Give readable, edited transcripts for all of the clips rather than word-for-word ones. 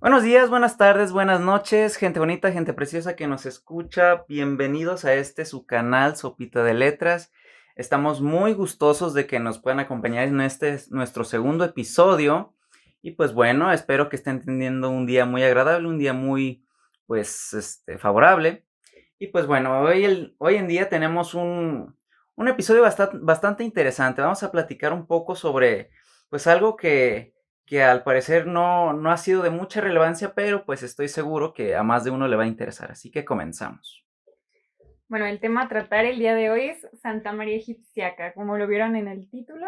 Buenos días, buenas tardes, buenas noches, gente bonita, gente preciosa que nos escucha. Bienvenidos a su canal Sopita de Letras. Estamos muy gustosos de que nos puedan acompañar en nuestro segundo episodio. Y pues bueno, espero que estén teniendo un día muy agradable, un día muy, favorable. Y pues bueno, hoy en día tenemos un episodio bastante interesante. Vamos a platicar un poco sobre, pues algo que al parecer no ha sido de mucha relevancia, pero pues estoy seguro que a más de uno le va a interesar. Así que comenzamos. Bueno, el tema a tratar el día de hoy es Santa María Egipciaca, como lo vieron en el título,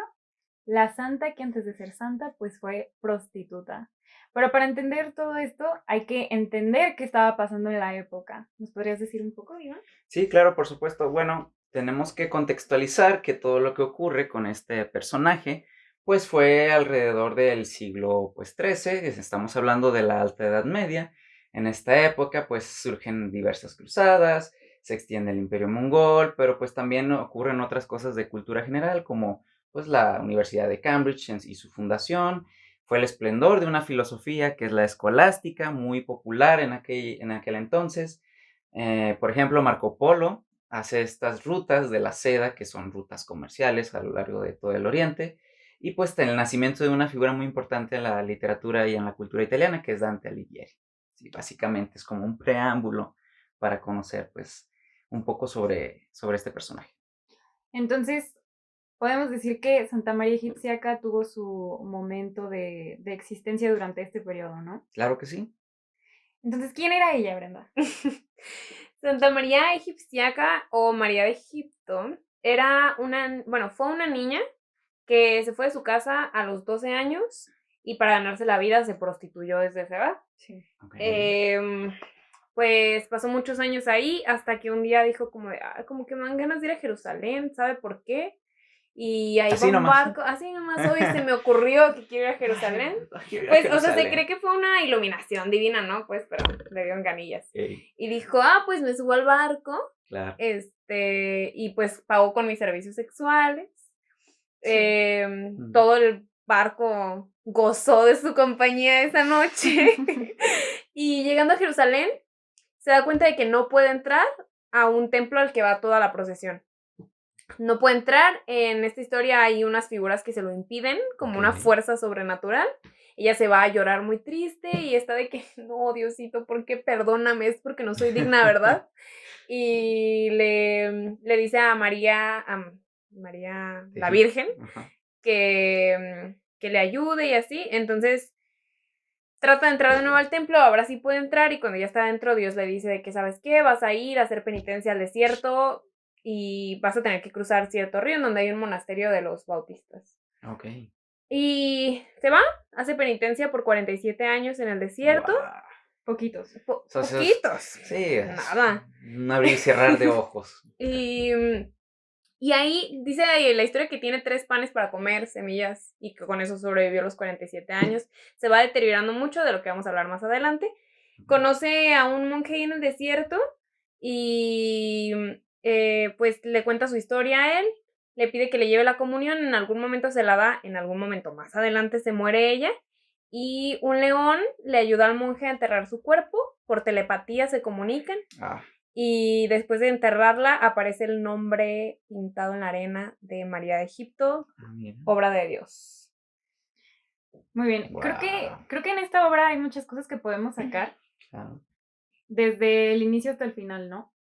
la santa que antes de ser santa pues fue prostituta. Pero para entender todo esto hay que entender qué estaba pasando en la época. ¿Nos podrías decir un poco, Iván? Sí, claro, por supuesto. Bueno, tenemos que contextualizar que todo lo que ocurre con este personaje, pues fue alrededor del siglo pues 13, estamos hablando de la Alta Edad Media. En esta época pues surgen diversas cruzadas, se extiende el Imperio Mongol, pero pues también ocurren otras cosas de cultura general como pues la Universidad de Cambridge y su fundación. Fue el esplendor de una filosofía que es la escolástica, muy popular en aquel entonces. Por ejemplo, Marco Polo hace estas rutas de la seda, que son rutas comerciales a lo largo de todo el Oriente, y pues el nacimiento de una figura muy importante en la literatura y en la cultura italiana, que es Dante Alighieri. Sí, básicamente es como un preámbulo para conocer pues un poco sobre este personaje. Entonces, podemos decir que Santa María Egipciaca tuvo su momento de existencia durante este periodo, ¿no? Claro que sí. Entonces, ¿quién era ella, Brenda? Santa María Egipciaca o María de Egipto fue una niña que se fue de su casa a los 12 años y para ganarse la vida se prostituyó desde esa edad. Sí. Ok. Em, pues pasó muchos años ahí hasta que un día dijo como de, como que me dan ganas de ir a Jerusalén, ¿sabe por qué? Y ahí va Así un nomás. barco, así nomás hoy se me ocurrió que quiero ir a Jerusalén. Quiero ir a Pues, o sea, se Jerusalén. cree que fue una iluminación divina, ¿no? Pues, pero le dieron ganillas. Ok, Y dijo, pues me subo al barco, claro. y pues pagó con mis servicios sexuales. Sí. Mm. Todo el barco gozó de su compañía esa noche. Y llegando a Jerusalén, se da cuenta de que no puede entrar a un templo al que va toda la procesión. No puede entrar. En esta historia hay unas figuras que se lo impiden, como una Ok. fuerza sobrenatural. Ella se va a llorar muy triste y está de que, no, Diosito, ¿por qué perdóname? Es porque no soy digna, ¿verdad? Y le dice a María, la Egipto. Virgen, Ajá. que le ayude y así. Entonces trata de entrar de nuevo al templo, ahora sí puede entrar y cuando ya está dentro Dios le dice de que, ¿sabes qué? Vas a ir a hacer penitencia al desierto y vas a tener que cruzar cierto río en donde hay un monasterio de los bautistas. Ok. Y se va, hace penitencia por 47 años en el desierto. Guau. Poquitos. O sea, Poquitos, sí, es nada. un abrir y cerrar de ojos. Y, y ahí dice la historia que tiene 3 panes para comer, semillas, y que con eso sobrevivió los 47 años. Se va deteriorando mucho, de lo que vamos a hablar más adelante. Conoce a un monje ahí en el desierto y pues le cuenta su historia a él, le pide que le lleve la comunión, en algún momento se la da, en algún momento más adelante se muere ella y un león le ayuda al monje a enterrar su cuerpo, por telepatía se comunican Ah, y después de enterrarla aparece el nombre pintado en la arena de María de Egipto, mira. obra de Dios. Muy bien. Creo que, Guau. creo que en esta obra hay muchas cosas que podemos sacar Claro. desde el inicio hasta el final, ¿no?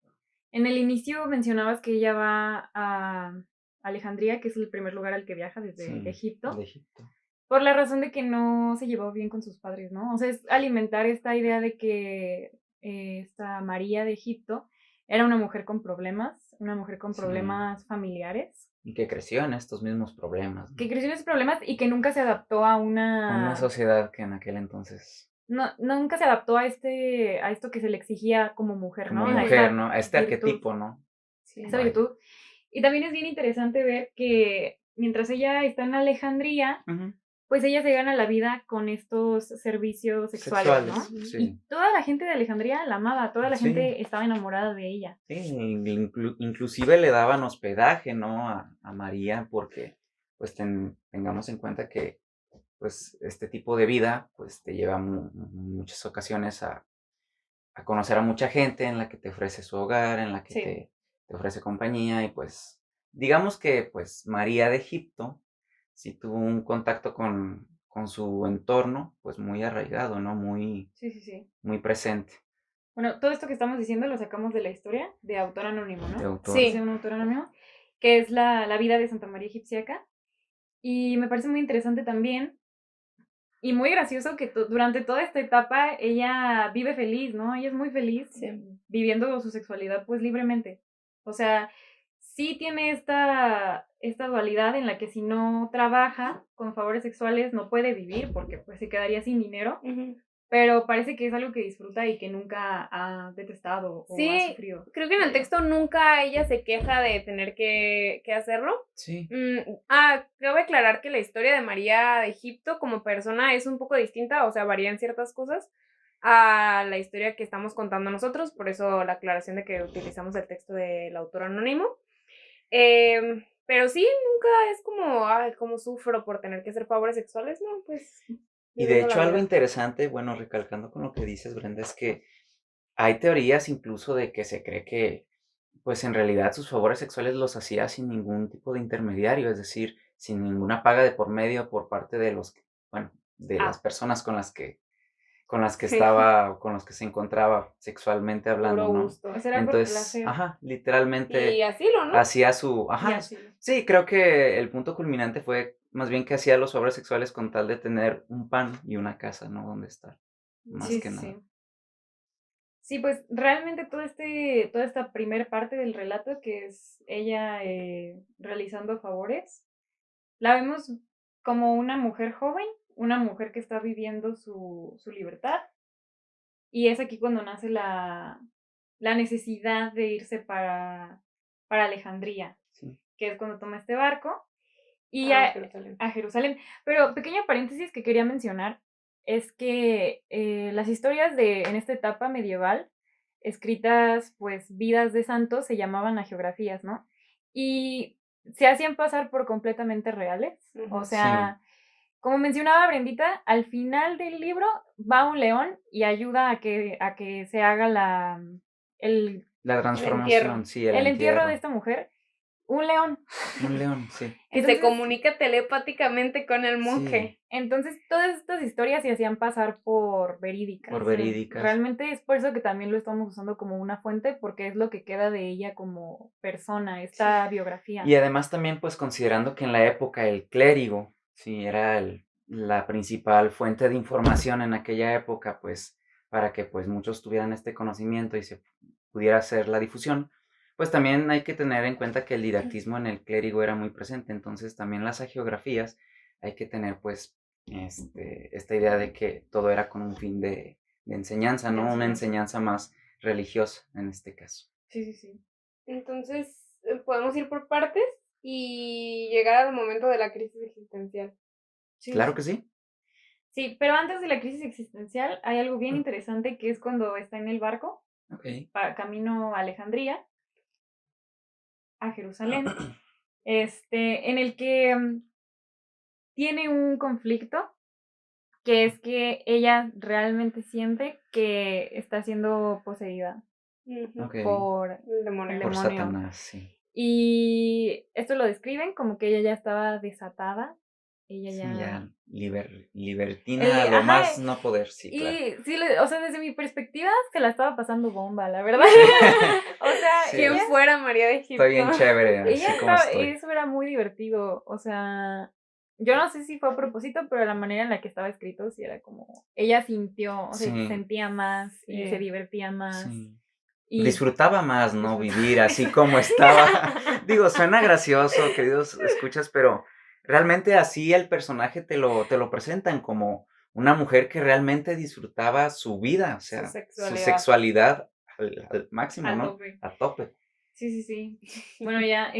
En el inicio mencionabas que ella va a Alejandría, que es el primer lugar al que viaja desde Sí, Egipto, de Egipto. por la razón de que no se llevó bien con sus padres, ¿no? O sea, es alimentar esta idea de que esta María de Egipto era una mujer con problemas, una mujer con Sí. problemas familiares, Y que creció en estos mismos problemas, que ¿no? creció en esos problemas y que nunca se adaptó a A una una... sociedad que en aquel entonces, No, nunca se adaptó a esto que se le exigía como mujer, como ¿no? A mujer, esta ¿no? A este virtud, arquetipo, ¿no? Sí. esa Vaya. virtud. Y también es bien interesante ver que mientras ella está en Alejandría, Ujú. pues ella se gana la vida con estos servicios sexuales, ¿no? Sexuales, Y sí. toda la gente de Alejandría la amaba, toda la Sí, gente estaba enamorada de ella. sí, inclusive le daban hospedaje, ¿no? A María, porque pues tengamos en cuenta que pues este tipo de vida pues te lleva muchas ocasiones a conocer a mucha gente en la que te ofrece su hogar, en la que Sí. te ofrece compañía y pues digamos que pues María de Egipto sí tuvo un contacto con su entorno pues muy arraigado, ¿no? Muy, Sí, sí, sí. muy presente Bueno, todo esto que estamos diciendo lo sacamos de la historia de autor anónimo, de ¿no? autor. Sí. Es de un autor anónimo, que es la vida de Santa María Egipciaca. Y me parece muy interesante también y muy gracioso que durante toda esta etapa ella vive feliz, ¿no? Ella es muy feliz Sí. viviendo su sexualidad pues libremente. O sea, sí tiene esta dualidad en la que si no trabaja con favores sexuales no puede vivir porque pues se quedaría sin dinero, Ujú. pero parece que es algo que disfruta y que nunca ha detestado o ha Sí, sufrido. creo que en el de ello. texto nunca ella se queja de tener que hacerlo. Sí, Cabe aclarar que la historia de María de Egipto como persona es un poco distinta, o sea, varían ciertas cosas a la historia que estamos contando nosotros, por eso la aclaración de que utilizamos el texto del autor anónimo. Pero sí, nunca es como, ay, cómo sufro por tener que hacer favores sexuales, no, pues y de viviendo la hecho algo vida. interesante, bueno, recalcando con lo que dices, Brenda, es que hay teorías incluso de que se cree que, pues en realidad sus favores sexuales los hacía sin ningún tipo de intermediario, es decir, sin ninguna paga de por medio por parte de bueno, de las Ah, personas con las que Sí. estaba o con los que se encontraba sexualmente hablando, puro ¿no? gusto. O será por Entonces, placer ajá, Y literalmente asilo, ¿no? hacía y así. sí, creo que el punto culminante fue más bien que hacía los favores sexuales con tal de tener un pan y una casa, ¿no? Donde estar, más Sí, que sí, nada. sí. Sí, pues realmente toda esta primer parte del relato, que es ella realizando favores, la vemos como una mujer joven, una mujer que está viviendo su libertad, y es aquí cuando nace la necesidad de irse para Alejandría, Sí. que es cuando toma este barco, y Jerusalén. a Jerusalén. Pero pequeño paréntesis que quería mencionar es que las historias en esta etapa medieval, escritas pues vidas de santos, se llamaban hagiografías, ¿no? Y se hacían pasar por completamente reales. O Ujú. Sí, sea, como mencionaba Brendita, al final del libro va un león y ayuda a que se haga el, la entierro. transformación, sí, el el entierro de entierro. esta mujer. Un león. Un león, sí. Que se Entonces, comunica telepáticamente con el Sí, monje. entonces todas estas historias se hacían pasar por verídicas. por verídicas. Realmente es por eso que también lo estamos usando como una fuente, porque es lo que queda de ella como persona, esta biografía. Y además también, pues, considerando que en la época el clérigo, sí, era la principal fuente de información en aquella época, pues, para que, pues, muchos tuvieran este conocimiento y se pudiera hacer la difusión, pues, también hay que tener en cuenta que el didactismo en el clérigo era muy presente. Entonces, también las hagiografías hay que tener, pues, esta idea de que todo era con un fin de enseñanza, De ¿no? Una enseñanza. enseñanza más religiosa en este caso. Sí, sí, sí. Entonces, podemos ir por partes y llegar al momento de la crisis existencial. Sí, Claro sí. que sí. Sí, pero antes de la crisis existencial hay algo bien interesante que es cuando está en el barco, Ok. camino a Alejandría, a Jerusalén, en el que tiene un conflicto, que es que ella realmente siente que está siendo poseída Ujú. Ok. por El el demonio. Por demonio. Satanás, sí. Y esto lo describen como que ella ya estaba desatada, ella Sí, ya... ya libertina a lo Ajá, más no poder, sí, claro. y sí, o sea, desde mi perspectiva se la estaba pasando bomba, la verdad. O sea, Sí, ¿Quién ella, fuera María de Egipto? estoy bien chévere, ella así como estaba, estoy. eso era muy divertido, o sea, yo no sé si fue a propósito, pero la manera en la que estaba escrito sí era como, ella sintió, o sea, Sí, sentía más y se Sí. divertía más sí. y Disfrutaba más, ¿no? disfrutaba. Vivir así como estaba. Digo, suena gracioso, queridos escuchas, pero realmente así el personaje te lo presentan como una mujer que realmente disfrutaba su vida, o Su sea, su sexualidad. sexualidad al máximo, Al ¿no? tope. A tope. Sí, sí, sí. Bueno, ya,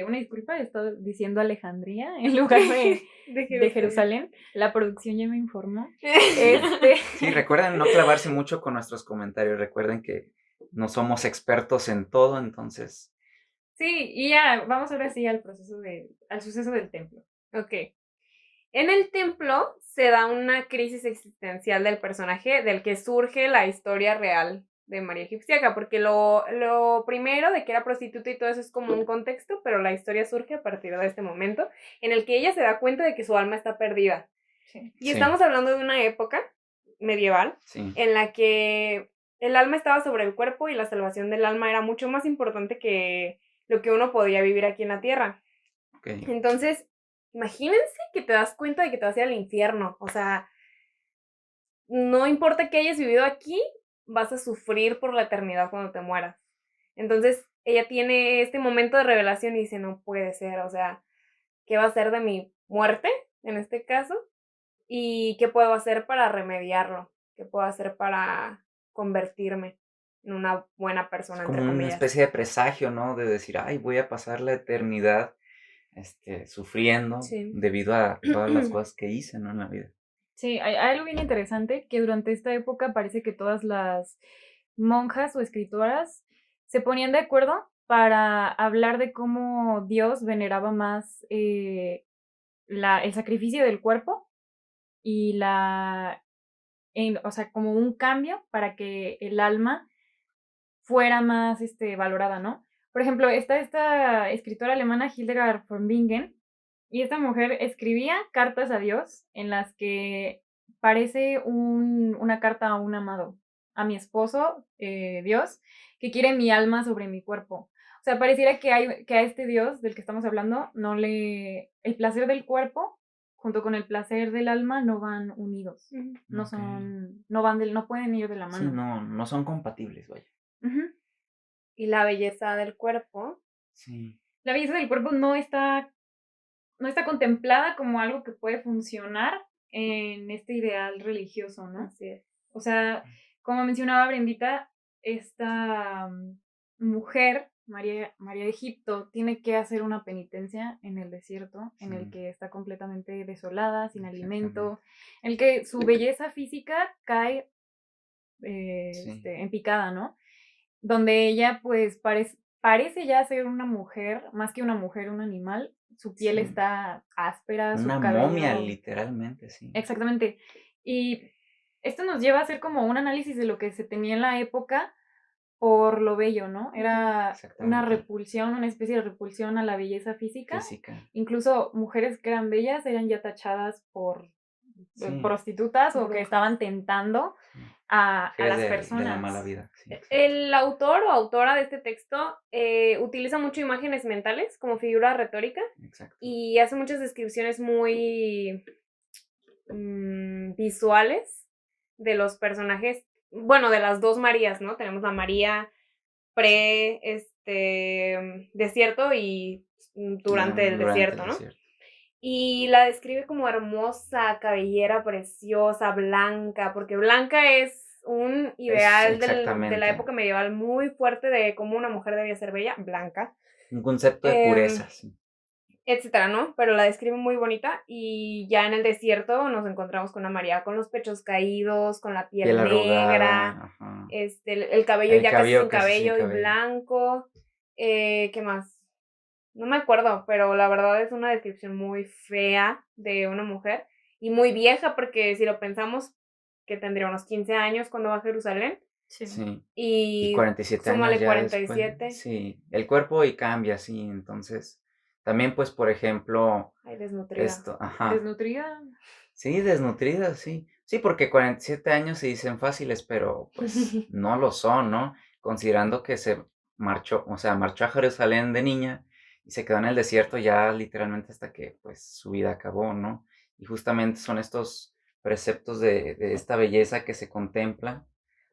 una disculpa, estoy diciendo Alejandría en lugar de Jerusalén. La producción ya me informó. Sí, recuerden no clavarse mucho con nuestros comentarios, recuerden que no somos expertos en todo, entonces, Sí, y ya, vamos ahora sí al suceso del templo. Ok. En el templo se da una crisis existencial del personaje del que surge la historia real de María Egipciaca, porque lo primero de que era prostituta y todo eso es como un contexto, pero la historia surge a partir de este momento en el que ella se da cuenta de que su alma está perdida. Sí. Y estamos hablando de una época medieval en la que el alma estaba sobre el cuerpo y la salvación del alma era mucho más importante que lo que uno podía vivir aquí en la tierra. Okay. Entonces, imagínense que te das cuenta de que te vas a ir al infierno. O sea, no importa que hayas vivido aquí, vas a sufrir por la eternidad cuando te mueras. Entonces, ella tiene este momento de revelación y dice, no puede ser, o sea, ¿qué va a ser de mi muerte en este caso? ¿Y qué puedo hacer para remediarlo? ¿Qué puedo hacer para convertirme en una buena persona, Es entre como una comillas? especie de presagio, ¿no? De decir, ay, voy a pasar la eternidad sufriendo Sí. debido a todas las cosas que hice, ¿no? En la vida. Sí, hay algo bien interesante que durante esta época parece que todas las monjas o escritoras se ponían de acuerdo para hablar de cómo Dios veneraba más el sacrificio del cuerpo y o sea, como un cambio para que el alma fuera más valorada, ¿no? Por ejemplo, está esta escritora alemana Hildegard von Bingen, y esta mujer escribía cartas a Dios en las que parece una carta a un amado, a mi esposo, Dios, que quiere mi alma sobre mi cuerpo. O sea, pareciera que a este Dios del que estamos hablando el placer del cuerpo junto con el placer del alma no van unidos. No son, no pueden ir de la Sí, mano. no son compatibles, vaya. Ujú. Y la belleza del cuerpo. Sí. La belleza del cuerpo no está contemplada como algo que puede funcionar en este ideal religioso, ¿no? Así es. O sea, como mencionaba Brendita, esta mujer, María de Egipto, tiene que hacer una penitencia en el desierto, en el Sí. que está completamente desolada, sin Exactamente. alimento, en el que su belleza física cae Sí. en picada, ¿no? Donde ella pues parece ya ser una mujer, más que una mujer, un animal. Su piel Sí. está áspera, su Una cabello. momia, literalmente, sí. Exactamente. Y esto nos lleva a hacer como un análisis de lo que se tenía en la época por lo bello, ¿no? Era una Exactamente. repulsión, una especie de repulsión a la belleza física. Física. Incluso mujeres que eran bellas eran ya tachadas por Sí. prostitutas o que Brujas. estaban tentando Sí. a Mujeres las de la personas. mala vida. Sí, El autor o autora de este texto utiliza mucho imágenes mentales como figura retórica exacto. y hace muchas descripciones muy visuales de los personajes, bueno, de las dos Marías, ¿no? Tenemos la María desierto y durante el desierto, ¿no? Y la describe como hermosa, cabellera preciosa, blanca, porque blanca es un ideal de la exactamente. época medieval muy fuerte de cómo una mujer debía ser bella, blanca, Un concepto de pureza, sí. etcétera, ¿no? Pero la describe muy bonita y ya en el desierto nos encontramos con una María con los pechos caídos, con la piel negra, arrugada, ajá. el cabello El ya cabello casi casi sin sin cabello y cabello. blanco. ¿Qué más? No me acuerdo, pero la verdad es una descripción muy fea de una mujer y muy vieja porque si lo pensamos que tendría unos 15 años cuando va a Jerusalén Sí. Sí. y 47 años súmale ya 47. después. Sí, el cuerpo y cambia, sí. Entonces, también pues, por ejemplo, Ay, desnutrida. esto, ajá. Desnutrida. Sí, desnutrida, sí. Sí, porque 47 años se dicen fáciles, pero pues no lo son, ¿no? Considerando que marchó a Jerusalén de niña y se quedó en el desierto ya literalmente hasta que pues su vida acabó, ¿no? Y justamente son estos preceptos de esta belleza que se contempla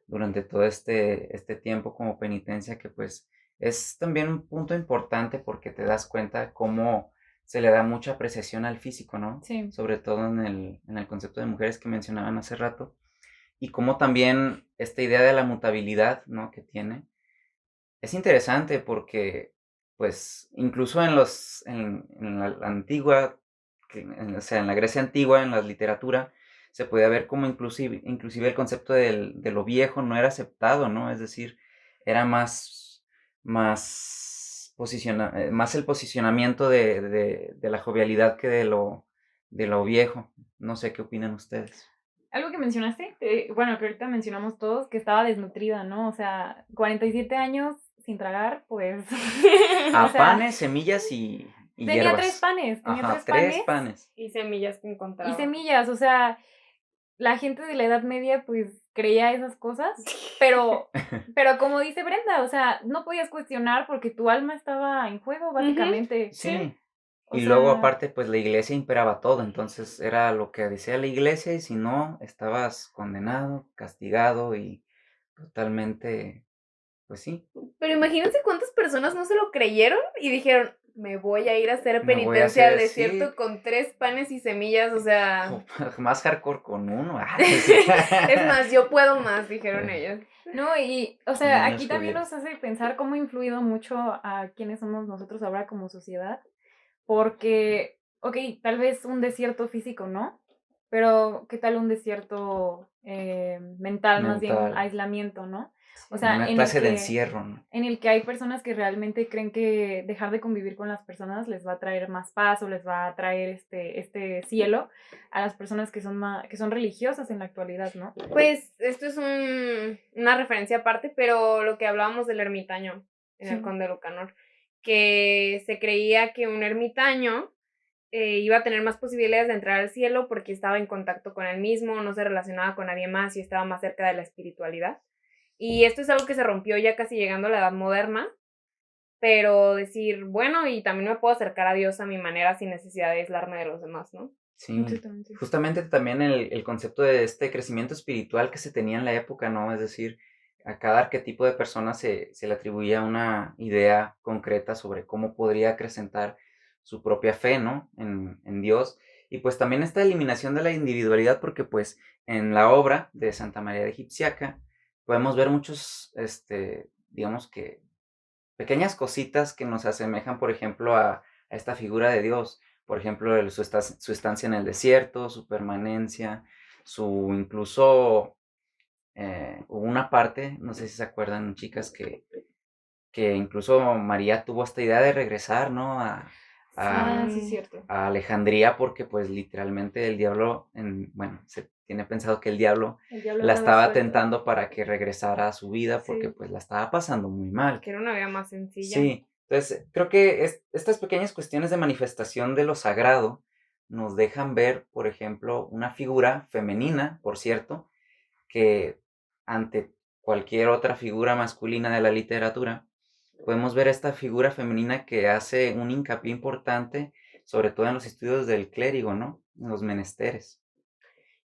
durante todo este tiempo como penitencia que pues es también un punto importante porque te das cuenta cómo se le da mucha apreciación al físico, ¿no? Sí. Sobre todo en el concepto de mujeres que mencionaban hace rato. Y cómo también esta idea de la mutabilidad, ¿no? Que tiene. Es interesante porque, pues, incluso en la antigua, o sea, en la Grecia antigua, en la literatura, se podía ver como inclusive el concepto de lo viejo no era aceptado, ¿no? Es decir, era más el posicionamiento de la jovialidad que de lo viejo. No sé qué opinan ustedes. Algo que mencionaste, bueno, que ahorita mencionamos todos, que estaba desnutrida, ¿no? O sea, 47 años sin tragar, pues, o A sea, panes, semillas y tenía tres hierbas. panes, tenía Ajá, tres 3 panes panes. Y semillas que y encontraba. semillas, o sea, la gente de la Edad Media, pues, creía esas cosas, pero, pero como dice Brenda, o sea, no podías cuestionar porque tu alma estaba en juego, básicamente. Sí. O Y luego sea, aparte, pues la iglesia imperaba todo, entonces era lo que decía la iglesia y si no, estabas condenado, castigado y totalmente, pues sí, Pero imagínense cuántas personas no se lo creyeron y dijeron, me voy a ir a hacer me voy a penitencia al hacer, sí, desierto con 3 panes y semillas, o sea, más hardcore con uno. es más, yo puedo más, dijeron ellos. no, y, o sea, Niños aquí también judíos. nos hace pensar cómo ha influido mucho a quiénes somos nosotros ahora como sociedad, porque, ok, tal vez un desierto físico, ¿no? Pero, ¿qué tal un desierto mental, más bien Mental, aislamiento, ¿no? O Sí. sea, una clase de encierro, ¿no? en el que hay personas que realmente creen que dejar de convivir con las personas les va a traer más paz o les va a traer este cielo a las personas que son que son religiosas en la actualidad, ¿no? Pues esto es una referencia aparte, pero lo que hablábamos del ermitaño en el Sí. Conde Lucanor, que se creía que un ermitaño iba a tener más posibilidades de entrar al cielo porque estaba en contacto con él mismo, no se relacionaba con nadie más y estaba más cerca de la espiritualidad. Y esto es algo que se rompió ya casi llegando a la edad moderna, pero decir, bueno, y también me puedo acercar a Dios a mi manera sin necesidad de aislarme de los demás, ¿no? Sí, Exactamente. justamente también el concepto de este crecimiento espiritual que se tenía en la época, ¿no? Es decir, a cada arquetipo de persona se le atribuía una idea concreta sobre cómo podría acrecentar su propia fe, ¿no? En Dios. Y pues también esta eliminación de la individualidad, porque pues en la obra de Santa María de Egipciaca podemos ver muchos, digamos que pequeñas cositas que nos asemejan, por ejemplo, a esta figura de Dios. Por ejemplo, su estancia en el desierto, su permanencia, su incluso hubo una parte, no sé si se acuerdan, chicas, que incluso María tuvo esta idea de regresar, ¿no? Ah, A, sí, Sí. cierto. a Alejandría, porque pues literalmente el diablo, bueno, se tiene pensado que el diablo El diablo la andaba estaba suelto. tentando para que regresara a su vida, porque Sí. pues la estaba pasando muy mal. Que era una vida más sencilla. Sí, entonces creo que estas pequeñas cuestiones de manifestación de lo sagrado nos dejan ver, por ejemplo, una figura femenina, por cierto, que ante cualquier otra figura masculina de la literatura, podemos ver esta figura femenina que hace un hincapié importante, sobre todo en los estudios del clérigo, ¿no? En los menesteres.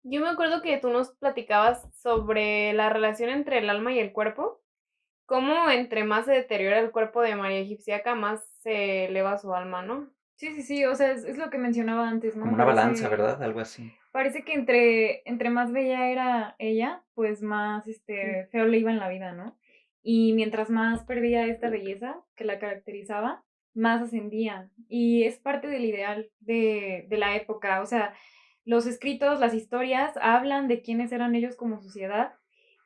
Yo me acuerdo que tú nos platicabas sobre la relación entre el alma y el cuerpo, cómo entre más se deteriora el cuerpo de María Egipciaca, más se eleva su alma, ¿no? Sí, sí, sí, o sea, es lo que mencionaba antes, Como ¿no? una balanza, ¿verdad? Algo así. Parece que entre más bella era ella, pues más Sí. feo le iba en la vida, ¿no? Y mientras más perdía esta belleza que la caracterizaba, más ascendía. Y es parte del ideal de la época. O sea, los escritos, las historias hablan de quiénes eran ellos como sociedad.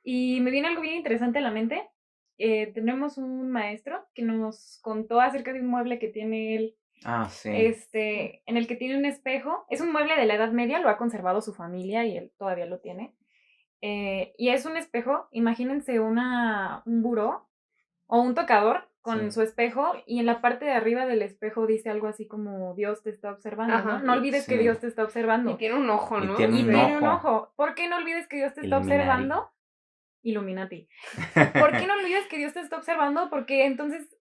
Y me viene algo bien interesante a la mente. Tenemos un maestro que nos contó acerca de un mueble que tiene él Ah, sí. en el que tiene un espejo. Es un mueble de la Edad Media, lo ha conservado su familia y él todavía lo tiene. Y es un espejo, imagínense un buró o un tocador con Sí. su espejo y en la parte de arriba del espejo dice algo así como Dios te está observando, ¿no? Ajá. No olvides que Sí. Dios te está Y observando. tiene un ojo, Y ¿no? tiene Y un tiene un ojo. ojo. ¿Por qué no olvides que Dios te está Illuminati. observando? Illuminati. ¿Por qué no olvides que Dios te está observando? Porque entonces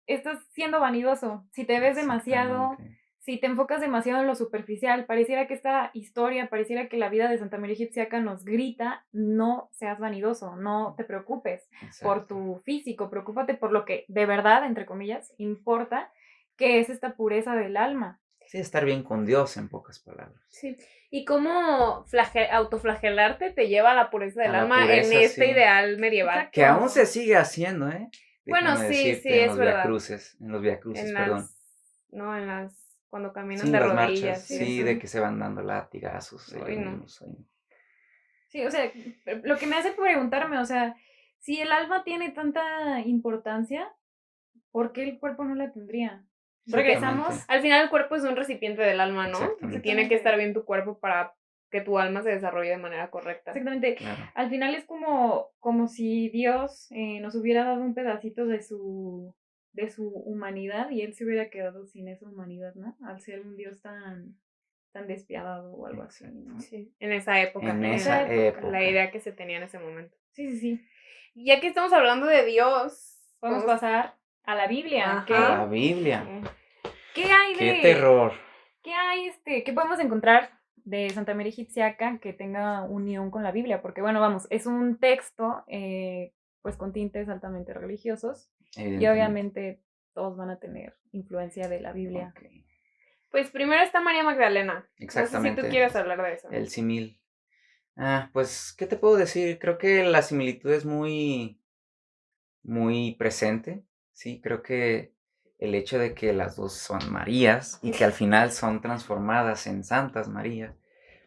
estás siendo vanidoso. Si te ves demasiado, Exactamente. si te enfocas demasiado en lo superficial, pareciera que esta historia, pareciera que la vida de Santa María Egipciaca nos grita, no seas vanidoso, no te preocupes por Exacto. tu físico, preocúpate por lo que de verdad, entre comillas, importa, que es esta pureza del alma. Sí, estar bien con Dios, en pocas palabras. Sí. Y cómo autoflagelarte te lleva a la pureza A del la alma en pureza, este sí. ideal medieval. Que aún Exacto. se sigue haciendo, ¿eh? Bueno, Déjame sí, sí, decirte, es verdad. En los viacrucis, En perdón. las, no, en las, cuando caminan Sí, de las marchas, rodillas y sí, eso. de que se van dando latigazos Ay, ellos no. mismos ahí. Sí, o sea, lo que me hace preguntarme, o sea, si el alma tiene tanta importancia, ¿por qué el cuerpo no la tendría? Regresamos. Exactamente. Al final el cuerpo es un recipiente del alma, ¿no? Exactamente. Y tiene que estar bien tu cuerpo para que tu alma se desarrolle de manera correcta. Exactamente. Claro. Al final es como si Dios nos hubiera dado un pedacito de su humanidad y él se hubiera quedado sin esa humanidad, ¿no? Al ser un Dios tan despiadado o algo así, ¿no? Sí, en esa época. En esa esa época. La época. idea que se tenía en ese momento. Sí, sí, sí. Y ya que estamos hablando de Dios, Vamos a pasar a la Biblia. Ajá. A la Biblia. ¿Qué hay ¡Qué de terror! qué hay qué podemos encontrar de Santa María Egipciaca que tenga unión con la Biblia? Porque bueno, vamos, es un texto pues con tintes altamente religiosos y Evidentemente. obviamente todos van a tener influencia de la Biblia. Ok. Pues primero está María Magdalena. No sé si Exactamente. tú quieres hablar de eso. El símil. Pues, ¿qué te puedo decir? Creo que la similitud es muy, muy presente. Sí, creo que el hecho de que las dos son Marías y que al final son transformadas en Santas Marías,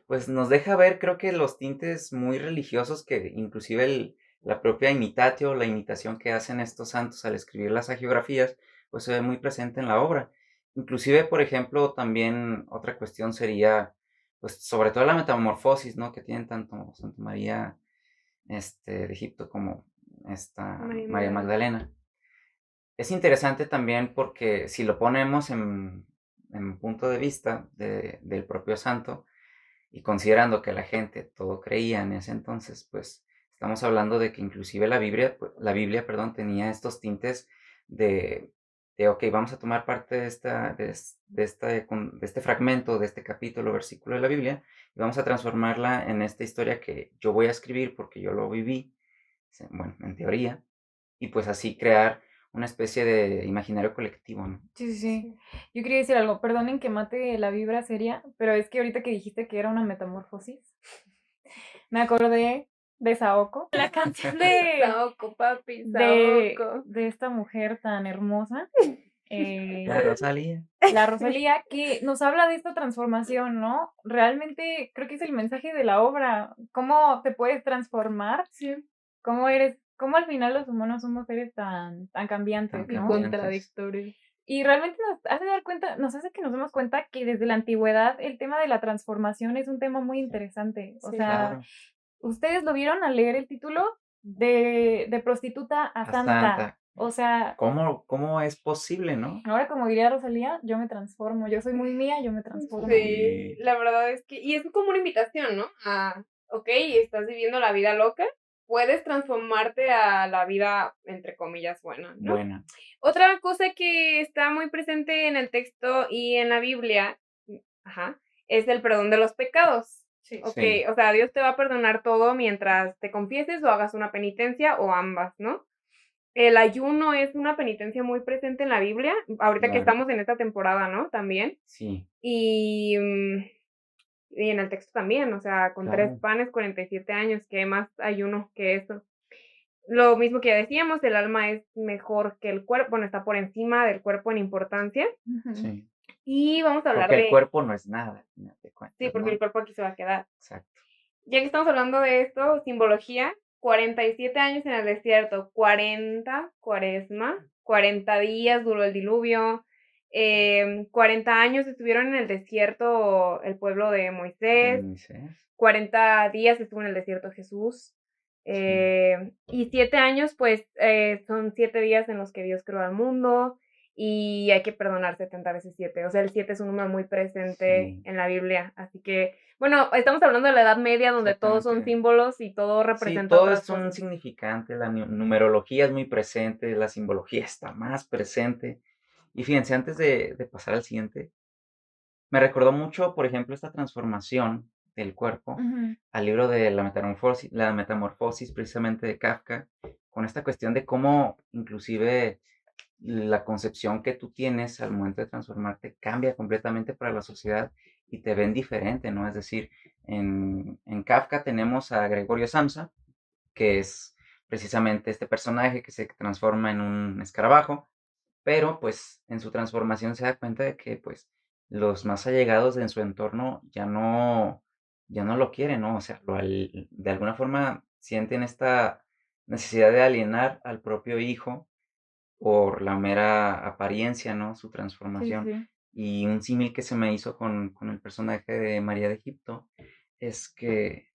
pues nos deja ver, creo que los tintes muy religiosos que inclusive la propia imitatio, la imitación que hacen estos santos al escribir las hagiografías, pues se ve muy presente en la obra. Inclusive, por ejemplo, también otra cuestión sería, pues sobre todo la metamorfosis, ¿no? Que tienen tanto Santa María de Egipto como esta María Magdalena. Es interesante también porque si lo ponemos en punto de vista del propio santo, y considerando que la gente todo creía en ese entonces, pues estamos hablando de que inclusive la Biblia, perdón, tenía estos tintes de, ok, vamos a tomar parte de este fragmento, de este capítulo, versículo de la Biblia, y vamos a transformarla en esta historia que yo voy a escribir porque yo lo viví, bueno, en teoría, y pues así crear una especie de imaginario colectivo, ¿no? Sí, sí, sí. Yo quería decir algo, perdonen que mate la vibra seria, pero es que ahorita que dijiste que era una metamorfosis, me acordé de Saoko, la canción Saoko, papi, Saoko. de esta mujer tan hermosa, La Rosalía. la Rosalía, que nos habla de esta transformación, ¿no? Realmente creo que es el mensaje de la obra, cómo te puedes transformar, Sí. cómo al final los humanos somos seres tan cambiantes, Tan ¿no? Contradictorios. Y realmente nos hace que nos demos cuenta que desde la antigüedad el tema de la transformación es un tema muy interesante. O Sí, sea, Claro. ustedes lo vieron al leer el título de prostituta a A santa. santa. O sea, ¿Cómo es posible, no? ahora como diría Rosalía, yo me transformo. Yo soy muy mía, yo me transformo. Sí, la verdad es que, y es como una invitación, ¿no? Ok, estás viviendo la vida loca, puedes transformarte a la vida, entre comillas, buena, ¿no? Buena. Otra cosa que está muy presente en el texto y en la Biblia, es el perdón de los pecados. Sí. Ok, Sí. o sea, Dios te va a perdonar todo mientras te confieses o hagas una penitencia o ambas, ¿no? El ayuno es una penitencia muy presente en la Biblia, ahorita que Claro. estamos en esta temporada, ¿no? También. Sí. Y en el texto también, o sea, con 3 Claro. panes, 47 años, ¿qué más ayuno que eso? Lo mismo que ya decíamos, el alma es mejor que el cuerpo, bueno, está por encima del cuerpo en importancia. Ujú. Sí. Y vamos a hablar Porque el de... cuerpo no es nada, al final de cuentas, Sí, porque ¿no? el cuerpo aquí se va a quedar. Exacto. Ya que estamos hablando de esto, simbología, 47 años en el desierto, 40 cuaresma, 40 días duró el diluvio, 40 años estuvieron en el desierto el pueblo de Moisés, Moisés. 40 días estuvo en el desierto Jesús, y 7 años, pues, son 7 días en los que Dios creó al mundo, y hay que perdonar 70 veces 7. O sea, el 7 es un número muy presente Sí. en la Biblia, así que, bueno, estamos hablando de la Edad Media, donde todos son Exactamente. símbolos y todo Sí, representa todo otras es un cosas. significante, la numerología es muy presente, la simbología está más presente. Y fíjense, antes de pasar al siguiente, me recordó mucho, por ejemplo, esta transformación del cuerpo Ujú. al libro de la metamorfosis precisamente de Kafka, con esta cuestión de cómo inclusive la concepción que tú tienes al momento de transformarte cambia completamente para la sociedad y te ven diferente, ¿no? Es decir, en Kafka tenemos a Gregorio Samsa, que es precisamente este personaje que se transforma en un escarabajo, pero pues en su transformación se da cuenta de que pues los más allegados en su entorno ya no lo quieren, ¿no? O sea, de alguna forma sienten esta necesidad de alienar al propio hijo por la mera apariencia, ¿no? Su Sí, sí, transformación. sí. Y un símil que se me hizo con el personaje de María de Egipto es que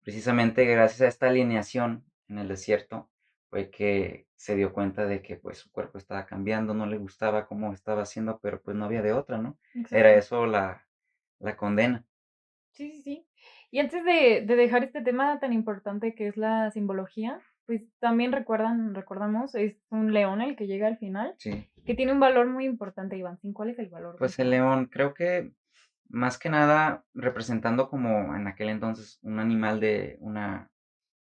precisamente gracias a esta alineación en el desierto fue que se dio cuenta de que pues su cuerpo estaba cambiando, no le gustaba cómo estaba haciendo, pero pues no había de otra, ¿no? Era Exacto. eso la condena. Sí, sí, sí. Y antes de dejar este tema tan importante que es la simbología, pues también recordamos, es un león el que llega al final, Sí. que tiene un valor muy importante, Iván. ¿Sin cuál es el valor del Pues el león, creo que más que nada representando como en aquel entonces un animal de una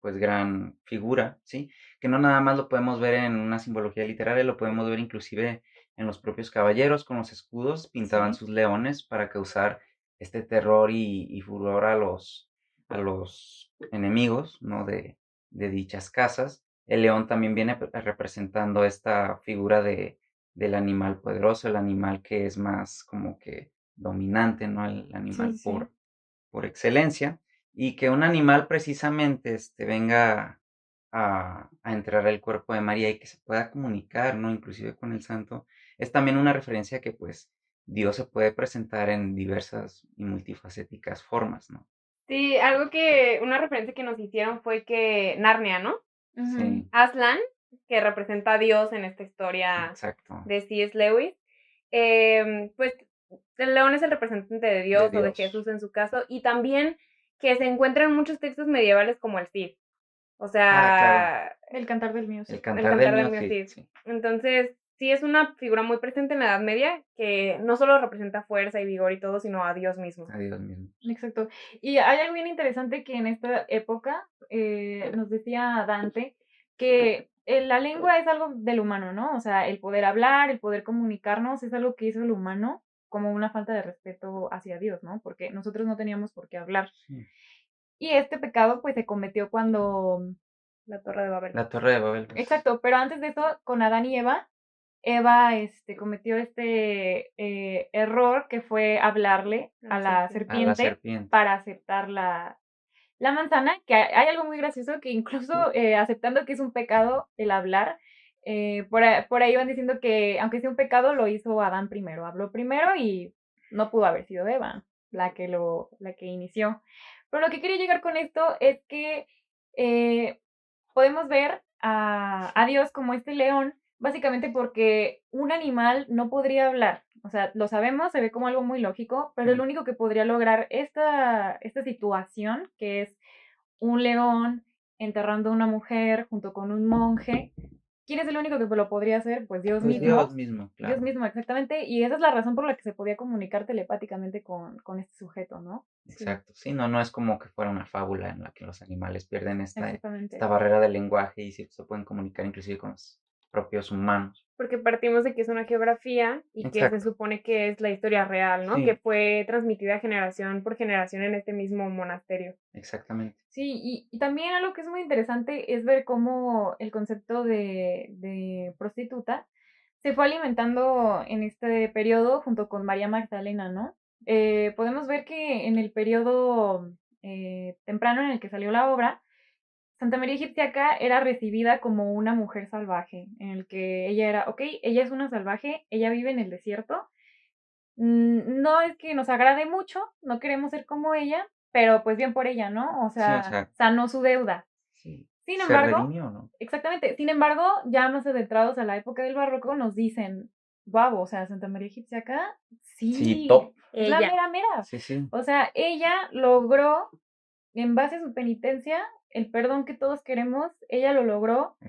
pues gran figura, ¿sí? Que no nada más lo podemos ver en una simbología literaria, lo podemos ver inclusive en los propios caballeros con los escudos, pintaban Sí, sus leones para causar este terror y furor a los enemigos, ¿no? De dichas casas. El león también viene representando esta figura del animal poderoso, el animal que es más como que dominante, ¿no? El sí, animal sí. por excelencia, y que un animal precisamente venga a entrar al cuerpo de María y que se pueda comunicar, ¿no? Inclusive con el santo, es también una referencia que pues Dios se puede presentar en diversas y multifacéticas formas, ¿no? Sí, una referencia que nos hicieron fue que Narnia, ¿no? Ujú. Sí, Aslan, que representa a Dios en esta historia exacto, de C.S. Lewis, pues el león es el representante de de Dios o de Dios. Jesús en su caso, y también que se encuentra en muchos textos medievales como el Cid, o Ah, claro, sea, El cantar del el music. el cantar del cantar del mío mío Cid, Cid. sí, Entonces, sí es una figura muy presente en la Edad Media que no solo representa fuerza y vigor y todo, sino a Dios mismo. a Dios mismo. Exacto. Y hay algo bien interesante que en esta época nos decía Dante que la lengua es algo del humano, ¿no? O sea, el poder hablar, el poder comunicarnos es algo que hizo el humano como una falta de respeto hacia Dios, ¿no? Porque nosotros no teníamos por qué hablar. Sí. Y este pecado pues se cometió cuando... La Torre de Babel. La Torre de Babel, pues, Exacto, pero antes de eso, con Adán y Eva, Eva cometió error que fue hablarle a la a la serpiente serpiente. para aceptar la manzana, que hay algo muy gracioso que incluso aceptando que es un pecado el hablar, por ahí van diciendo que aunque sea un pecado, lo hizo Adán primero, habló primero y no pudo haber sido Eva la que inició. Pero lo que quería llegar con esto es que eh, podemos ver a Dios como este león, básicamente porque un animal no podría hablar. O sea, lo sabemos, se ve como algo muy lógico, pero el Mm. único que podría lograr esta situación, que es un león enterrando a una mujer junto con un monje, ¿quién es el único que lo podría hacer? Pues Dios Pues Dios mismo. mismo, Dios claro. mismo, exactamente. Y esa es la razón por la que se podía comunicar telepáticamente con este sujeto, ¿no? Sí. Exacto. Sí, no, no es como que fuera una fábula en la que los animales pierden esta Exactamente. barrera del lenguaje y sí se pueden comunicar inclusive con los propios humanos. Porque partimos de que es una geografía y que se Exacto. supone que es la historia real, ¿no? Que Sí, fue transmitida generación por generación en este mismo monasterio. exactamente. Sí, y también algo que es muy interesante es ver cómo el concepto de prostituta se fue alimentando en este periodo junto con María Magdalena, ¿no? Podemos ver que en el periodo temprano en el que salió la obra, Santa María Egipciaca era recibida como una mujer salvaje, en el que ella era, ok, ella es una salvaje, ella vive en el desierto, no es que nos agrade mucho, no queremos ser como ella, pero pues bien por ella, ¿no? O Sí, o sea, sea, sanó su deuda. sí. Sin Se embargo, redimió, ¿no? exactamente, sin embargo, ya más adentrados a la época del barroco nos dicen, guau, o sea, Santa María Egipciaca, Sí, sí, top. es la Ella. mera mera. Sí, sí. O sea, ella logró, en base a su penitencia, el perdón que todos queremos, ella lo logró junto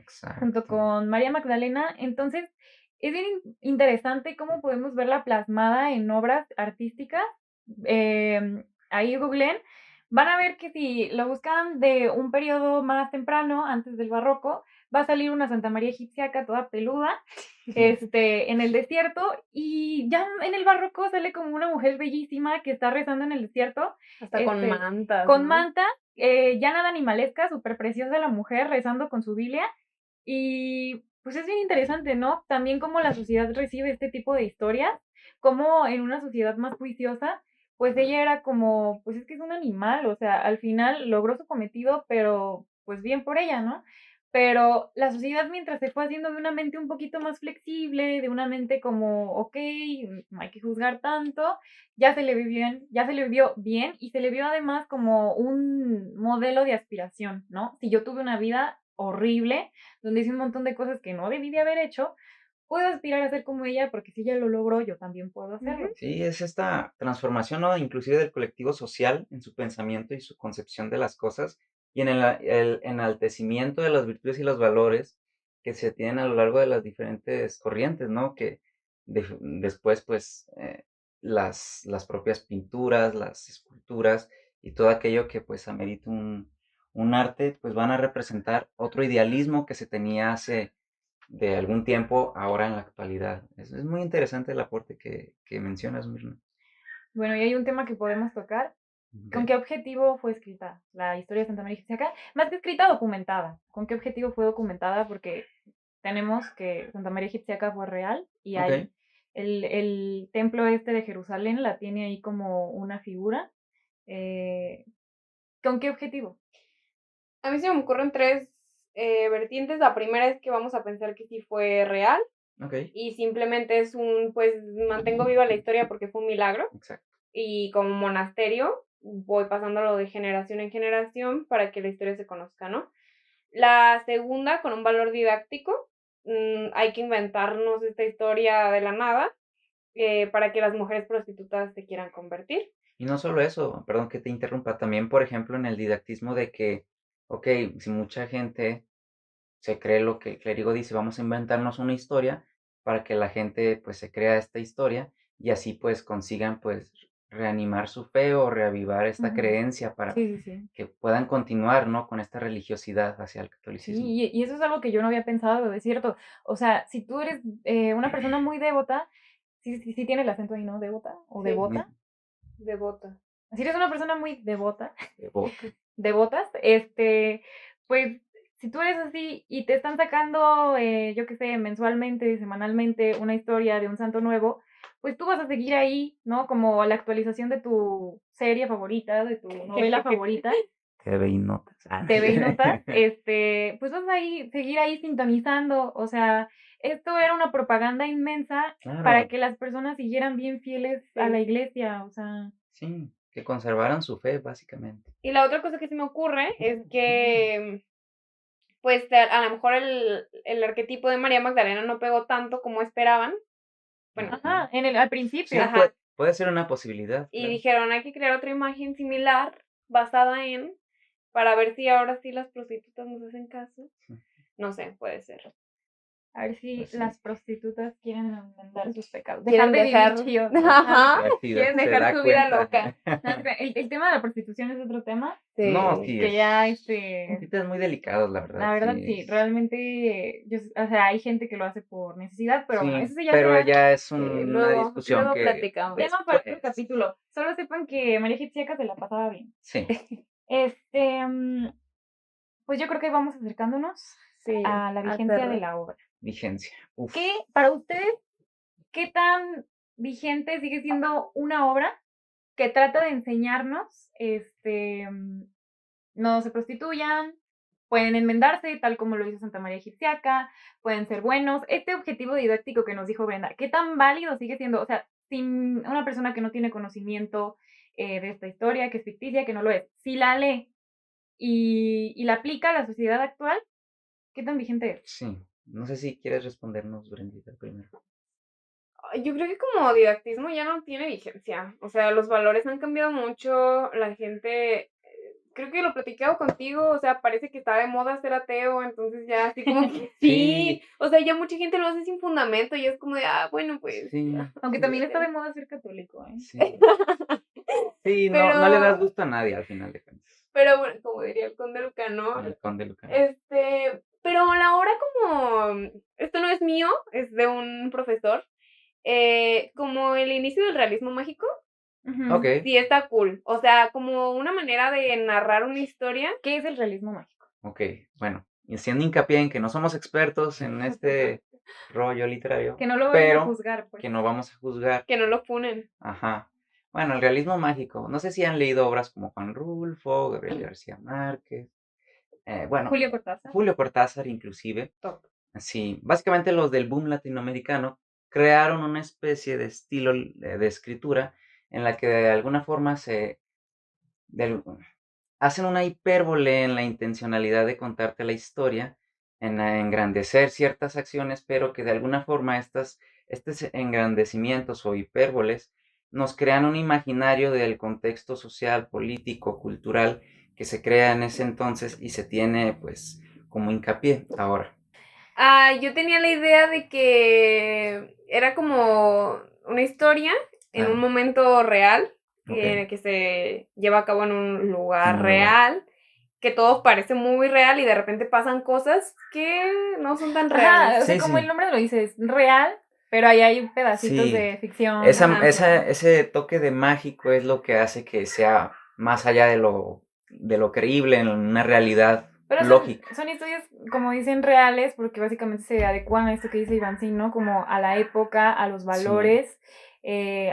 Exacto. con María Magdalena. Entonces, es bien interesante cómo podemos verla plasmada en obras artísticas. Ahí googleen, van a ver que si lo buscan de un periodo más temprano, antes del barroco, va a salir una Santa María egipciaca toda peluda, en el desierto, y ya en el barroco sale como una mujer bellísima que está rezando en el desierto, Hasta con mantas, con ¿no? manta, ya nada animalesca, súper preciosa la mujer rezando con su Biblia. Y pues es bien interesante, ¿no? También cómo la sociedad recibe este tipo de historias, como en una sociedad más juiciosa, pues ella era como, pues es que es un animal, o sea, al final logró su cometido, pero pues bien por ella, ¿no? Pero la sociedad, mientras se fue haciendo de una mente un poquito más flexible, de una mente como, ok, no hay que juzgar tanto, ya se le vivió bien y se le vio además como un modelo de aspiración, ¿no? Si yo tuve una vida horrible, donde hice un montón de cosas que no debí de haber hecho, puedo aspirar a ser como ella porque si ella lo logró, yo también puedo hacerlo. Sí, es esta transformación, ¿no? Inclusive del colectivo social en su pensamiento y su concepción de las cosas y en el enaltecimiento de las virtudes y los valores que se tienen a lo largo de las diferentes corrientes, ¿no? Que después, pues, las propias pinturas, las esculturas y todo aquello que, pues, amerita un arte, pues van a representar otro idealismo que se tenía hace de algún tiempo ahora en la actualidad. Es muy interesante el aporte que mencionas, Mirna. Bueno, y hay un tema que podemos tocar. ¿Con qué objetivo fue escrita la historia de Santa María Ixaca? Más que escrita, documentada. ¿Con qué objetivo fue documentada? Porque tenemos que Santa María Ixaca fue real y Ok, hay el templo este de Jerusalén la tiene ahí como una figura. Eh, ¿Con qué objetivo? A mí se me ocurren tres vertientes. La primera es que vamos a pensar que sí fue real ok, y simplemente es pues mantengo viva la historia porque fue un milagro. exacto. Y como monasterio voy pasándolo de generación en generación para que la historia se conozca, ¿no? La segunda, con un valor didáctico, hay que inventarnos esta historia de la nada para que las mujeres prostitutas se quieran convertir. Y no solo eso, perdón que te interrumpa, también, por ejemplo, en el didactismo de que, ok, si mucha gente se cree lo que el clérigo dice, vamos a inventarnos una historia para que la gente pues se crea esta historia y así pues consigan pues reanimar su fe o reavivar esta Ujú. creencia para Sí, sí, sí. que puedan continuar, ¿no? Con esta religiosidad hacia el Sí, catolicismo. y eso es algo que yo no había pensado, es cierto. O sea, si tú eres una persona muy devota, sí, sí, sí tiene el acento ahí, ¿no? Devota o Sí, devota. devota. Si eres una persona muy devota, Devoto. devotas, pues si tú eres así y te están sacando, yo qué sé, mensualmente, semanalmente, una historia de un santo nuevo, pues tú vas a seguir ahí, ¿no? Como la actualización de tu serie favorita, de tu novela favorita, TV y notas. Ah, TV y notas, pues vas a seguir ahí sintonizando, o sea, esto era una propaganda inmensa para claro, que las personas siguieran bien fieles a la Sí. iglesia, o sea, sí, que conservaran su fe, básicamente. Y la otra cosa que se me ocurre es que, pues, a lo mejor el arquetipo de María Magdalena no pegó tanto como esperaban. Bueno, ajá, al Sí, principio. ajá. puede ser una posibilidad, Y claro. dijeron, hay que crear otra imagen similar basada en, para ver si ahora sí las prostitutas nos hacen caso. Sí, No sé, puede ser. A ver si pues sí. las prostitutas quieren enmendar sus pecados. Dejar Quieren de dejar, vivir chido. ajá, A ver si quieren se dejar da su vida cuenta. loca. El tema de la prostitución es otro tema No, Sí. sí, que ya, son temas muy delicados, la verdad, la verdad sí. sí, realmente, o sea, hay gente que lo hace por necesidad, pero bueno, Sí, eso sí ya pero será ya es una Luego, discusión luego que platicamos. tema para otro después. capítulo. Solo sepan que María Egipciaca se la pasaba bien. Sí, Pues yo creo que vamos acercándonos Sí, a la a vigencia de cerrar. la obra. vigencia. Uf. ¿Qué, para ustedes, qué tan vigente sigue siendo una obra que trata de enseñarnos, no se prostituyan, pueden enmendarse, tal como lo hizo Santa María Egipciaca, pueden ser buenos? Este objetivo didáctico que nos dijo Brenda, ¿qué tan válido sigue siendo? O sea, sin una persona que no tiene conocimiento de esta historia, que es ficticia, que no lo es, si la lee y la aplica a la sociedad actual, ¿qué tan vigente es? Sí, no sé si quieres respondernos, Brendita, primero. Yo creo que como didactismo ya no tiene vigencia. O sea, los valores han cambiado mucho. La gente, creo que lo platicado contigo, o sea, parece que está de moda ser ateo, entonces ya así como que sí. Sí, O sea, ya mucha gente lo hace sin fundamento y es como de, bueno, pues. sí, Aunque también está de moda ser católico, ¿eh? sí. Sí, no, no le das Pero, gusto a nadie al final de cuentas. pero bueno, como diría el conde Lucano, El conde Lucano. pero la obra como, esto no es mío, es de un profesor, como el inicio del realismo mágico, Ujú. Ok, sí está cool. O sea, como una manera de narrar una historia. ¿Qué es el realismo mágico? ok, bueno, y haciendo hincapié en que no somos expertos en este rollo literario, Que no lo vayan a pero juzgar, pues. que no vamos a juzgar. Que no lo funen. Ajá. Bueno, el realismo mágico. No sé si han leído obras como Juan Rulfo, Gabriel García Márquez. bueno, Julio Cortázar. Julio Cortázar inclusive. Top. Sí, básicamente los del boom latinoamericano crearon una especie de estilo de escritura en la que de alguna forma de al- hacen una hipérbole en la intencionalidad de contarte la historia, en engrandecer ciertas acciones, pero que de alguna forma estos engrandecimientos o hipérboles nos crean un imaginario del contexto social, político, cultural que se crea en ese entonces y se tiene pues como hincapié ahora. Yo tenía la idea de que era como una historia en un Claro, momento real, ok. que se lleva a cabo en un En lugar un lugar. real, que todo parece muy real y de repente pasan cosas que no son tan Ajá, reales. o sea, Sí, como el sí, nombre lo dice, es real, pero ahí hay pedacitos sí. de ficción. Ajá. Ese toque de mágico es lo que hace que sea más allá de lo creíble en una realidad Pero lógica. son historias, como dicen, reales, porque básicamente se adecuan a esto que dice Ivancín, ¿no? Como a la época, a los Sí. valores,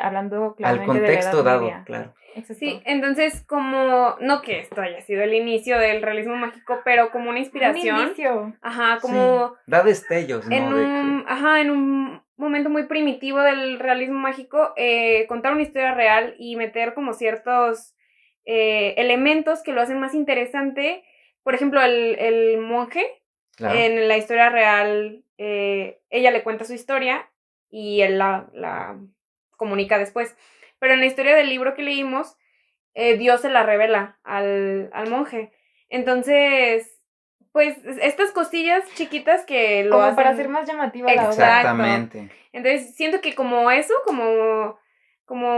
hablando Al claramente de la Edad contexto dado, Media. claro. Sí, Exacto. entonces como, no que esto haya sido el inicio del realismo mágico, pero como una Un inspiración, indicio. ajá, Sí. como Da destellos, ¿no? De que. en un momento muy primitivo del realismo mágico, contar una historia real y meter como ciertos elementos que lo hacen más interesante. Por ejemplo, el monje, Claro. en la historia real, ella le cuenta su historia y él la comunica después. Pero en la historia del libro que leímos, Dios se la revela al monje. Entonces, pues estas cosillas chiquitas que lo Como para hacer hacen. más llamativa la obra. Exacto. Exactamente. Entonces, siento que como eso, como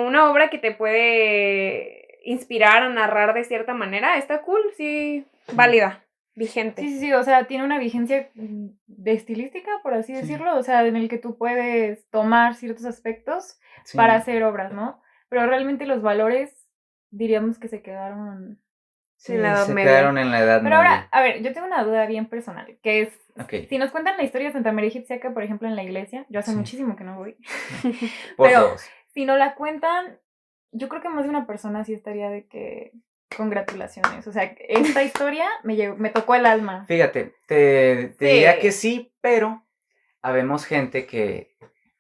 una obra que te puede inspirar a narrar de cierta manera, está cool, sí, válida, vigente. Sí, sí, sí, o sea, tiene una vigencia de estilística, por así Sí. decirlo, o sea, en el que tú puedes tomar ciertos aspectos Sí. para hacer obras, ¿no? Pero realmente los valores diríamos que se quedaron. Sí, En la Edad se Media. quedaron en la Edad Pero ahora, Media. a ver, yo tengo una duda bien personal, que es, Ok. si nos cuentan la historia de Santa María Egipciaca, por ejemplo, en la iglesia, yo hace Sí. muchísimo que no voy, Por pero dos. si no la cuentan, yo creo que más de una persona sí estaría de que, congratulaciones, o sea, esta historia me tocó el alma. Fíjate, te diría que Sí. sí, pero habemos gente que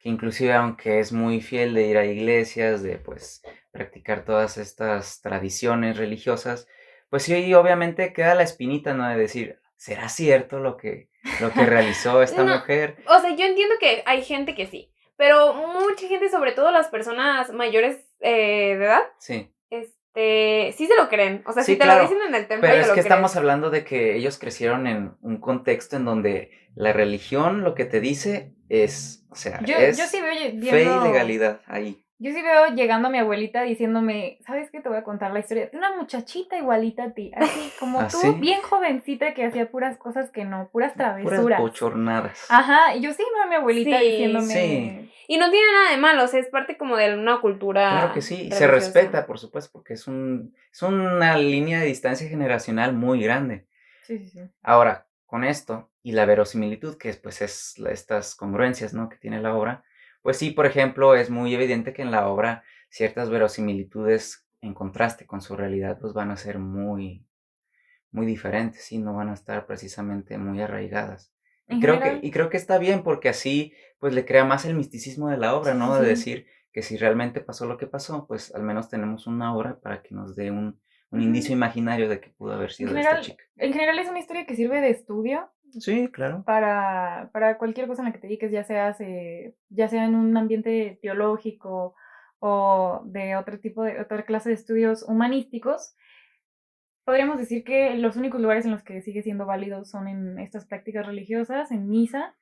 inclusive aunque es muy fiel de ir a iglesias, de pues practicar todas estas tradiciones religiosas, pues sí, obviamente queda la espinita, ¿no? De decir, ¿será cierto lo que realizó esta No, mujer? o sea, yo entiendo que hay gente que sí, pero mucha gente, sobre todo las personas mayores de edad, Sí, sí se lo creen. O sea, si sí, te lo claro, dicen en el templo, pero te es lo que estamos crees. hablando de que ellos crecieron en un contexto en donde la religión lo que te dice es, o sea, Yo sí es veo fe y viendo. legalidad ahí. Yo sí veo llegando a mi abuelita diciéndome, ¿sabes qué? Te voy a contar la historia de una muchachita igualita a ti, así como tú, Así, bien jovencita que hacía puras cosas que no, puras puras travesuras. bochornadas. Ajá, y yo sí veo a mi abuelita Sí. Sí, diciéndome, Y no tiene nada de malo, o sea, es parte como de una claro que cultura sí, y se religiosa. respeta, por supuesto, porque es una línea de distancia generacional muy grande. sí, sí, sí. Ahora, con esto y la verosimilitud, que pues es estas congruencias, ¿no? Que tiene la obra, pues sí, por ejemplo, es muy evidente que en la obra ciertas verosimilitudes en contraste con su realidad, pues van a ser muy, muy diferentes, y no van a estar precisamente muy arraigadas. En general, Y creo que está bien porque así, pues le crea más el misticismo de la obra, sí, sí, ¿no? De sí. decir que si realmente pasó lo que pasó, pues al menos tenemos una obra para que nos dé un indicio Ujú. imaginario de que pudo haber En sido esta general, chica. en general es una historia que sirve de estudio Sí, claro. para cualquier cosa en la que te dediques, ya sea en un ambiente teológico o de otro tipo de, otra clase de estudios humanísticos. Podríamos decir que los únicos lugares en los que sigue siendo válido son en estas prácticas religiosas, en misa,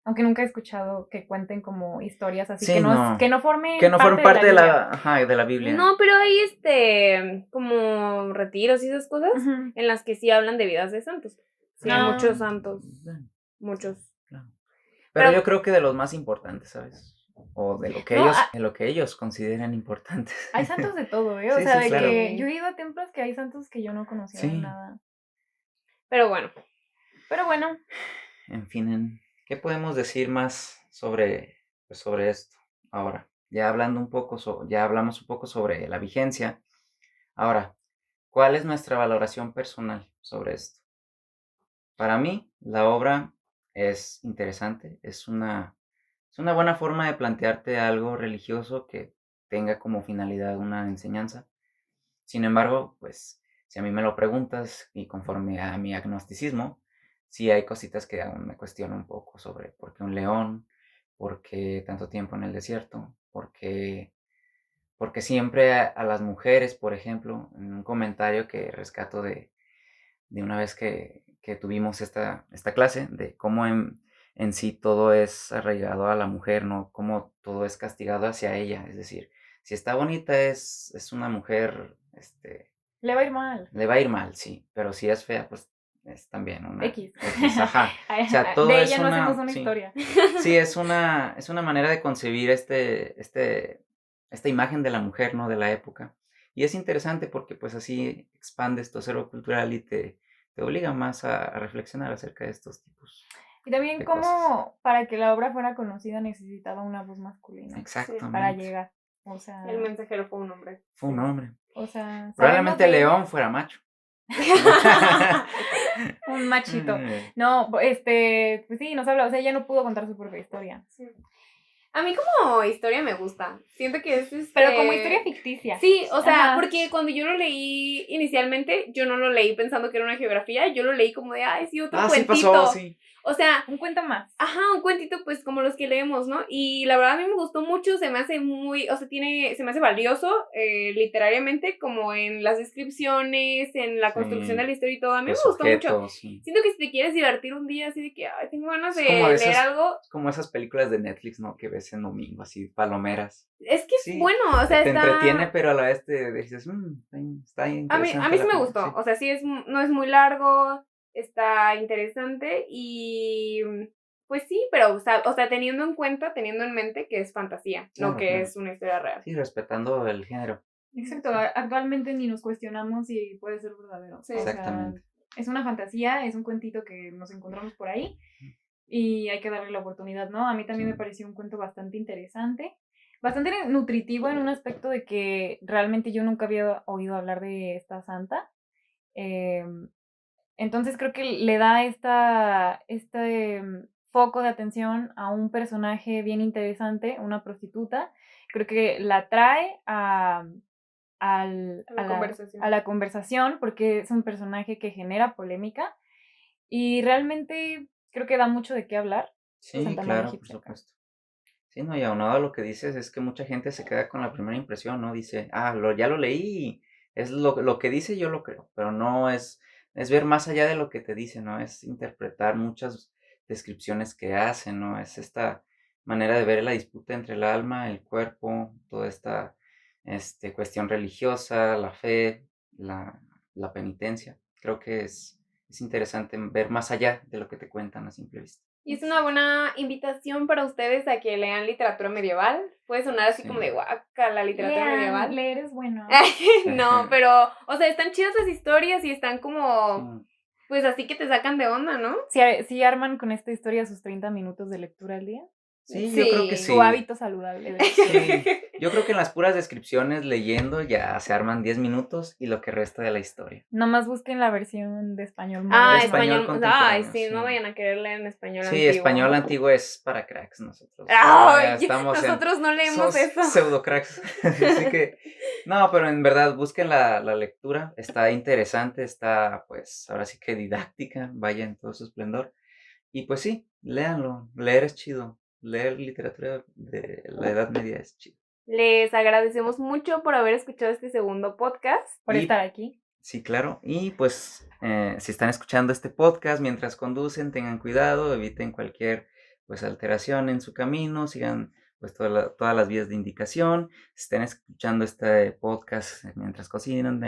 aunque nunca he escuchado que cuenten como historias así, Sí, no. que no Que formen no fueron parte de la parte de Biblia. ajá, de la Biblia. No, pero hay como retiros y esas cosas Ujú. en las que sí hablan de vidas de santos. Sí, hay Ah, muchos santos, Bueno, muchos. claro. Pero Pero yo creo que de los más importantes, ¿sabes? O no, de lo que ellos consideran importantes. hay santos de todo, ¿eh? O Sí, sea, sí, de claro. que yo sí, he ido a templos que hay santos que yo no conocía de Sí, nada. pero bueno. Pero bueno, en fin, ¿qué podemos decir más sobre, pues, sobre esto? Ahora, ya hablando un poco, ya hablamos un poco sobre la vigencia. Ahora, ¿cuál es nuestra valoración personal sobre esto? para mí la obra es interesante, es una buena forma de plantearte algo religioso que tenga como finalidad una enseñanza. Sin embargo, pues, si a mí me lo preguntas y conforme a mi agnosticismo, sí hay cositas que aún me cuestiono un poco sobre por qué un león, por qué tanto tiempo en el desierto, porque siempre a las mujeres, por ejemplo, en un comentario que rescato de una vez que tuvimos esta clase, de cómo en sí todo es arraigado a la mujer, ¿no? Cómo todo es castigado hacia ella. Es decir, si está bonita es una mujer, Le va a ir mal. le va a ir mal, sí, pero si es fea, pues es también una X. ajá. O sea, todo De es ella no hacemos una, una sí, historia. sí, es una manera de concebir esta imagen de la mujer, ¿no? De la época. Y es interesante porque pues así expandes tu acervo cultural y te obliga más a reflexionar acerca de estos tipos Y también de cosas. cómo para que la obra fuera conocida necesitaba una voz masculina para Exactamente. llegar. O sea, El mensajero fue un hombre. Fue un hombre. o sea, sabemos Probablemente de ella. León fuera macho. Un machito. No, pues sí, nos habla, o sea, ella no pudo contar su propia historia. Sí. A mí como historia me gusta. Siento que es Pero como historia ficticia. Sí, o sea, Ajá. porque cuando yo lo leí inicialmente, yo no lo leí pensando que era una geografía, yo lo leí como de, ay, sí, otro cuentito. Sí pasó, sí. O sea, Un cuento más. ajá, un cuentito pues como los que leemos, ¿no? Y la verdad a mí me gustó mucho, se me hace muy, o sea, se me hace valioso literariamente, como en las descripciones, en la construcción de la historia y todo. A mí Los me gustó mucho. objetos, sí. Siento que si te quieres divertir un día así de que, ay, tengo ganas Es de como de leer algo, como esas películas de Netflix, ¿no? Que ves en domingo, así, palomeras. es que es Sí, bueno, o sea, te está... entretiene, pero a la vez te dices, está A mí interesante sí la me película", gustó, sí. o sea, sí no es muy largo, está interesante y pues sí, pero o sea, teniendo en mente que es fantasía, no Claro, que claro. es una historia real. Sí, respetando el género. Exacto, actualmente ni nos cuestionamos si puede ser verdadero. Sí. O sea, Exactamente. es una fantasía, es un cuentito que nos encontramos por ahí y hay que darle la oportunidad, ¿no? A mí también Sí. me pareció un cuento bastante interesante, bastante nutritivo en un aspecto de que realmente yo nunca había oído hablar de esta santa. Entonces creo que le da este foco de atención a un personaje bien interesante, una prostituta. Creo que la trae Conversación. a la conversación porque es un personaje que genera polémica y realmente creo que da mucho de qué hablar. Sí, Santa María claro, por Egipciaca. supuesto. Sí, no, y aunado a lo que dices, es que mucha gente se queda con la primera impresión, ¿no? Dice, ya lo leí, y es lo que dice, yo lo creo, pero no es ver más allá de lo que te dice, ¿no? Es interpretar muchas descripciones que hacen, ¿no? Es esta manera de ver la disputa entre el alma, el cuerpo, toda esta, cuestión religiosa, la fe, la penitencia. Creo que es interesante ver más allá de lo que te cuentan a simple vista. Y es una buena invitación para ustedes a que lean literatura medieval. Puede sonar así Sí. como de guaca la literatura medieval. Leer es bueno. No, pero, o sea, están chidas las historias y están como, Sí. pues así que te sacan de onda, ¿no? Si arman con esta historia sus 30 minutos de lectura al día, Sí, yo creo que sí. su hábito saludable. Sí, yo creo que en las puras descripciones leyendo ya se arman 10 minutos y lo que resta de la historia. Nomás busquen la versión de español. Ah, moderno. Español Ay, contemporáneo, sí, sí. no vayan a querer leer en español Sí, antiguo. español antiguo es para cracks nosotros. Ay, Estamos nosotros no leemos sos eso. pseudo cracks. Así que, no, pero en verdad busquen la lectura, está interesante, está pues ahora sí que didáctica, vaya en todo su esplendor. Y pues sí, léanlo, leer es chido, leer literatura de la Edad Media es chido. Les agradecemos mucho por haber escuchado este segundo podcast. Por Y- estar aquí. Sí, claro. Y pues si están escuchando este podcast mientras conducen, tengan cuidado, eviten cualquier pues alteración en su camino, sigan pues todas las vías de indicación. Si están escuchando este podcast mientras cocinan,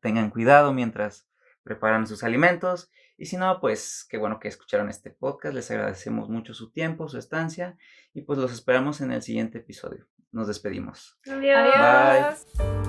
tengan cuidado mientras preparan sus alimentos. Y si no, pues qué bueno que escucharon este podcast. Les agradecemos mucho su tiempo, su estancia y pues los esperamos en el siguiente episodio. Nos despedimos. Adiós. Bye.